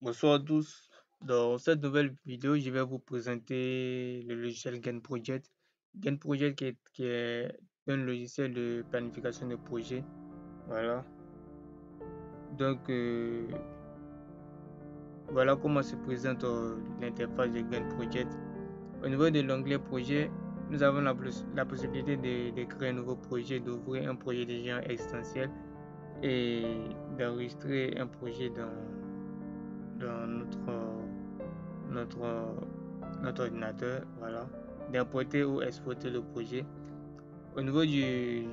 Bonsoir à tous. Dans cette nouvelle vidéo, je vais vous présenter le logiciel Gain Project. Gain Project qui est un logiciel de planification de projet. Voilà. Donc, voilà comment se présente l'interface de Gain Project. Au niveau de l'onglet projet, nous avons la possibilité de créer un nouveau projet, d'ouvrir un projet déjà existentiel et d'enregistrer un projet dans notre notre ordinateur, voilà, d'importer ou exporter le projet. Au niveau du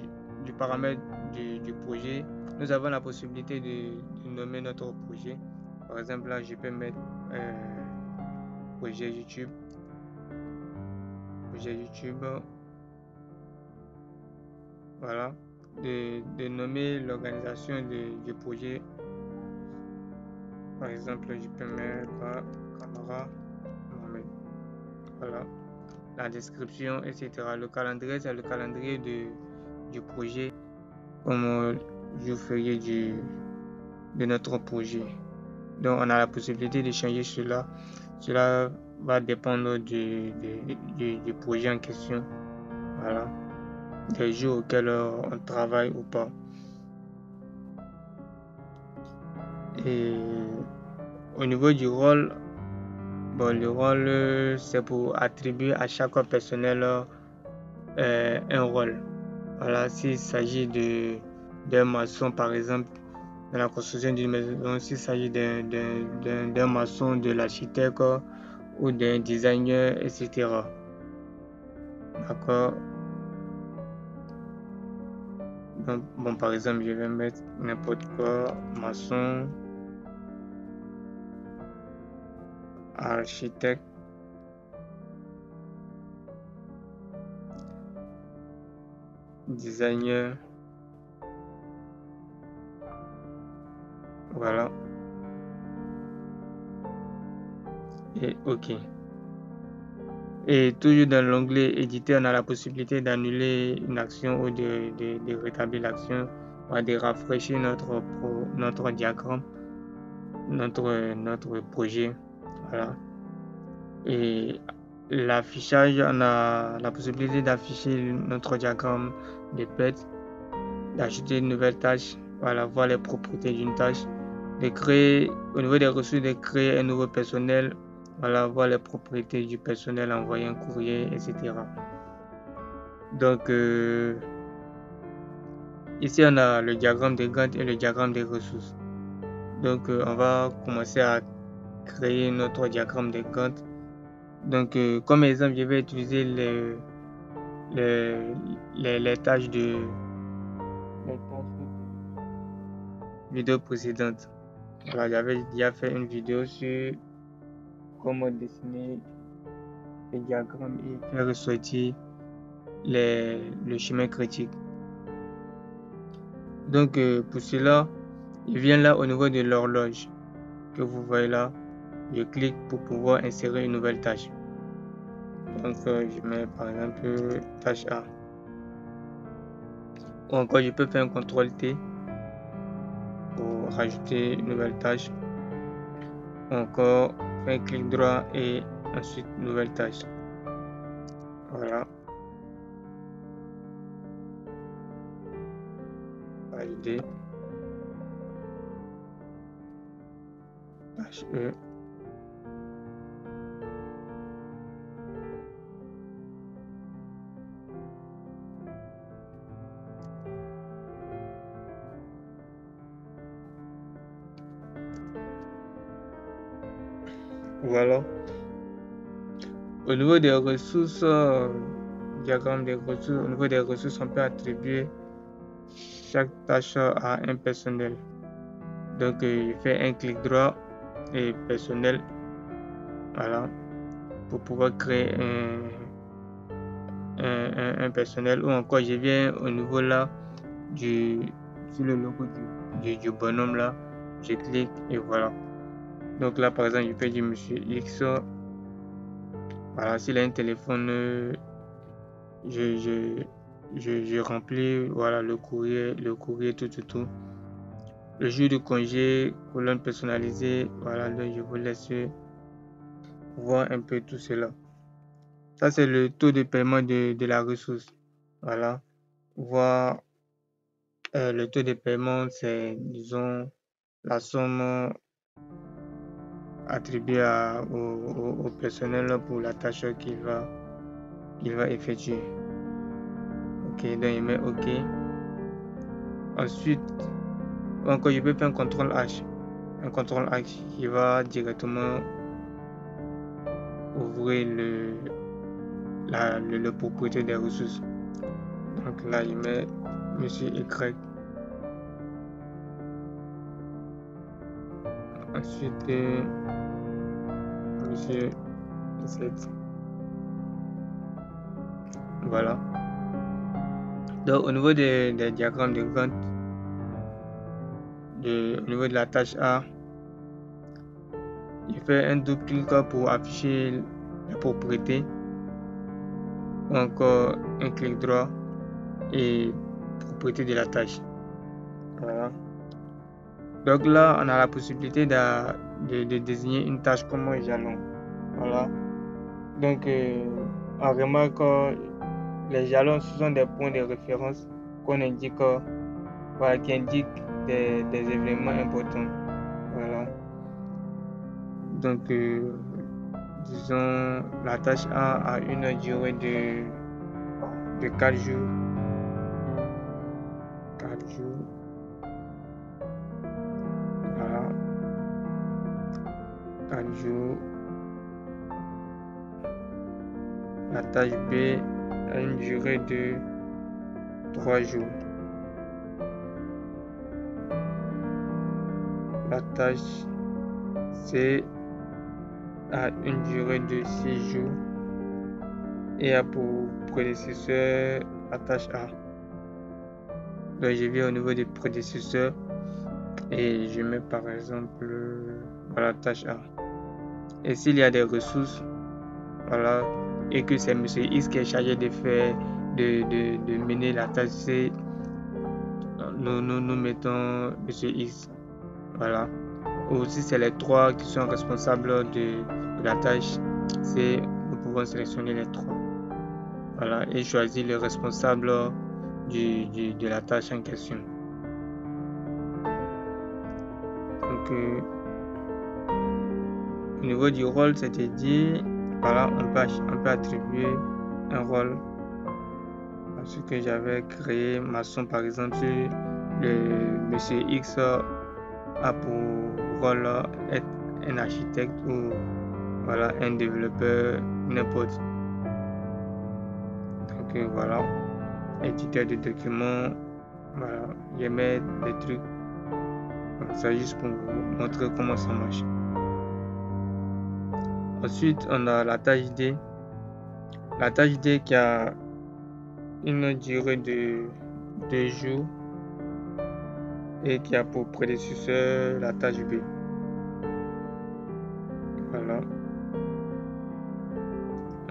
paramètre du projet, nous avons la possibilité de nommer notre projet. Par exemple, là, je peux mettre projet YouTube. Projet YouTube, voilà. De nommer l'organisation du projet. Par exemple, je peux mettre Camara Mohamed. Voilà. La description, etc. Le calendrier, c'est le calendrier du projet, comme je ferai de notre projet. Donc, on a la possibilité de changer cela. Cela va dépendre du projet en question. Voilà. Des jours auxquels on travaille ou pas. Et au niveau du rôle, bon, le rôle, c'est pour attribuer à chaque personnel un rôle. Voilà, s'il s'agit d'un maçon, par exemple, dans la construction d'une maison, s'il s'agit d'un maçon, de l'architecte ou d'un designer, etc. D'accord. Donc, bon, par exemple, je vais mettre n'importe quoi, maçon, architecte, designer, voilà, et OK. Et toujours dans l'onglet éditer, on a la possibilité d'annuler une action ou de rétablir l'action, ou de rafraîchir notre diagramme, notre projet. Voilà. Et l'affichage, on a la possibilité d'afficher notre diagramme de PET, d'ajouter une nouvelle tâche, voilà, voir les propriétés d'une tâche, de créer, au niveau des ressources, de créer un nouveau personnel, voilà, voir les propriétés du personnel, envoyer un courrier, etc. Donc, ici, on a le diagramme de Gantt et le diagramme des ressources. Donc, on va commencer à créer notre diagramme de Gantt. Donc, comme exemple, je vais utiliser les tâches de vidéo précédente. Voilà, j'avais déjà fait une vidéo sur comment dessiner les diagrammes et faire ressortir le chemin critique. Donc, pour cela, je viens là au niveau de l'horloge que vous voyez là. Je clique pour pouvoir insérer une nouvelle tâche. Donc, je mets par exemple tâche A. Ou encore, je peux faire un CTRL T pour rajouter une nouvelle tâche. Ou encore, faire un clic droit et ensuite nouvelle tâche. Voilà. Valider. Tâche E. Voilà. Au niveau des ressources, diagramme des ressources, au niveau des ressources, on peut attribuer chaque tâche à un personnel. Donc, je fais un clic droit et personnel, voilà, pour pouvoir créer un personnel. Ou encore, je viens au niveau là, sur le logo du bonhomme là, je clique et voilà. Donc là, par exemple, je peux dire Monsieur X. Voilà, s'il a un téléphone, je remplis, voilà, le courrier, tout. le jour de congé, colonne personnalisée. Voilà, donc je vous laisse voir un peu tout cela. Ça, c'est le taux de paiement de la ressource. Voilà. Voir le taux de paiement, c'est, disons, la somme attribuée au personnel pour la tâche qu'il va effectuer. Ok, donc il met OK. Ensuite, encore je peux faire un contrôle H. Un contrôle H qui va directement ouvrir le propriétaire des ressources. Donc là, il met Monsieur Y. Ensuite, Monsieur Z. Voilà. Donc, au niveau des diagrammes de Gantt, au niveau de la tâche A, il fait un double clic pour afficher la propriété. Encore un clic droit et propriété de la tâche. Voilà. Donc là, on a la possibilité de désigner une tâche comme un jalon. Voilà. Donc, on remarque les jalons, ce sont des points de référence qu'on indique, voilà, qui indiquent des événements importants. Voilà. Donc, disons, la tâche A a une durée de 4 jours. 4 jours. Voilà. 4 jours. La tâche B a une durée de 3 jours. La tâche C a une durée de 6 jours et a pour prédécesseur la tâche A. Donc je vais au niveau des prédécesseurs et je mets par exemple la tâche A. Et s'il y a des ressources, voilà, et que c'est Monsieur X qui est chargé de faire, de mener la tâche C, nous mettons Monsieur X. Voilà. Ou si c'est les trois qui sont responsables de la tâche C, nous pouvons sélectionner les trois. Voilà, et choisir le responsable de la tâche en question. Donc, au niveau du rôle, c'est-à-dire, voilà, on peut attribuer un rôle. Ce que j'avais créé, maçon par exemple, le Monsieur X a pour rôle être un architecte ou voilà, un développeur, n'importe. Donc voilà, éditeur de documents, voilà, je mets des trucs comme ça juste pour vous montrer comment ça marche. Ensuite, on a la tâche D. La tâche D qui a une durée de 2 jours et qui a pour prédécesseur la tâche B. Voilà.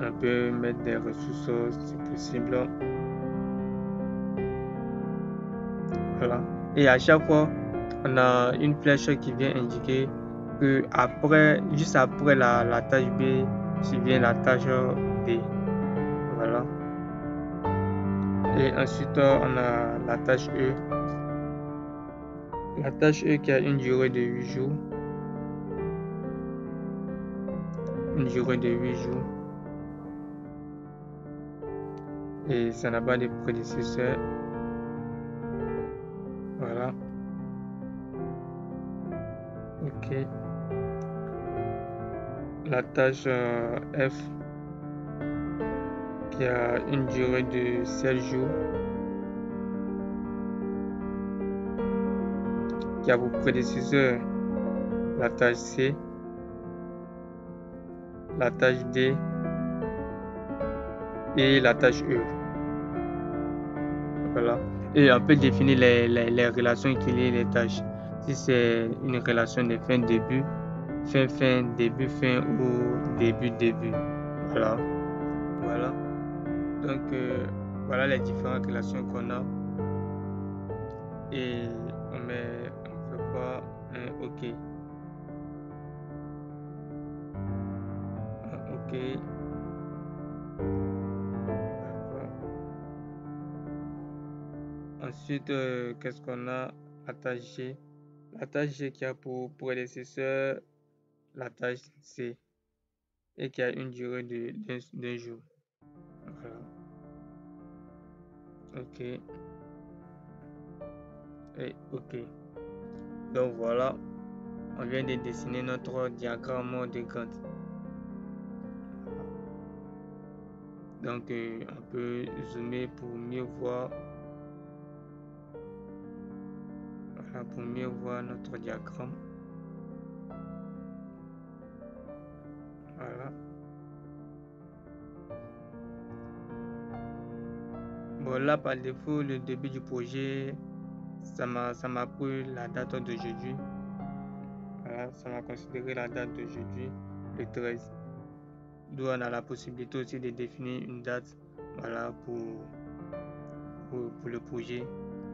On peut mettre des ressources si possible. Voilà. Et à chaque fois, on a une flèche qui vient indiquer que juste après la tâche B, vient la tâche D. Voilà. Et ensuite, on a la tâche E. La tâche E qui a une durée de 8 jours. Une durée de 8 jours. Et ça n'a pas de prédécesseur. Voilà. Ok. La tâche F qui a une durée de 7 jours. Qui a pour prédécesseur la tâche C, la tâche D et la tâche E. Voilà. Et on peut définir les relations qui lient les tâches. Si c'est une relation de fin-début, fin-fin, début-fin ou début-début. Voilà. Voilà. Donc, voilà les différentes relations qu'on a. Et on fait OK. OK. D'accord. Ensuite, qu'est-ce qu'on a? La tâche G. La tâche G qui a pour prédécesseur la tâche C et qui a une durée d'un jour. Voilà. OK. Et OK. Donc voilà, on vient de dessiner notre diagramme de Gantt. Donc on peut zoomer pour mieux voir. Voilà, pour mieux voir notre diagramme. Voilà. Bon là par défaut le début du projet ça m'a pris la date d'aujourd'hui. Voilà, ça m'a considéré la date d'aujourd'hui, le 13. D'où on a la possibilité aussi de définir une date, voilà, pour le projet,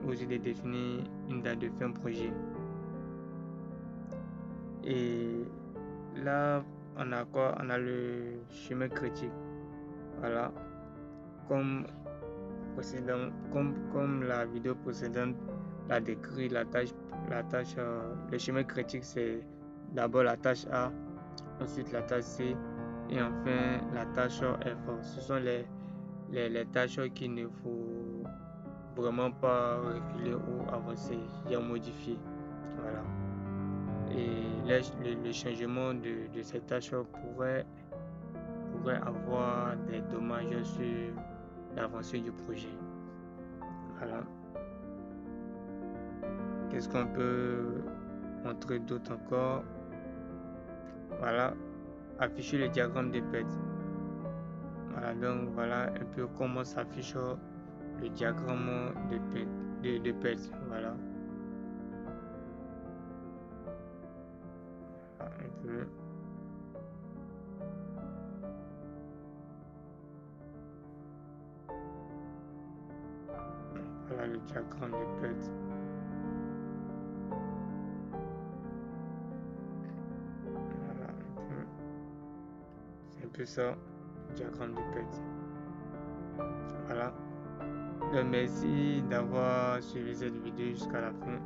aussi de définir une date de fin projet. Et là, on a quoi? On a le chemin critique. Voilà, comme la vidéo précédente l'a décrit, le chemin critique, c'est d'abord la tâche A, ensuite la tâche C et enfin la tâche F. Ce sont les tâches qu'il ne faut vraiment pas reculer ou avancer, et modifier. Voilà. Et le changement de ces tâches pourrait avoir des dommages sur l'avancée du projet. Voilà. Qu'est-ce qu'on peut montrer d'autre encore? Voilà. Afficher le diagramme de PET. Voilà, donc voilà un peu comment s'affiche le diagramme de PET. Voilà. Un peu. Voilà le diagramme de PET. Voilà un peu. C'est un peu ça, le diagramme de PET. Voilà. Donc, merci d'avoir suivi cette vidéo jusqu'à la fin.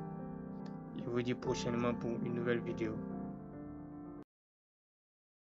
Je vous dis prochainement pour une nouvelle vidéo.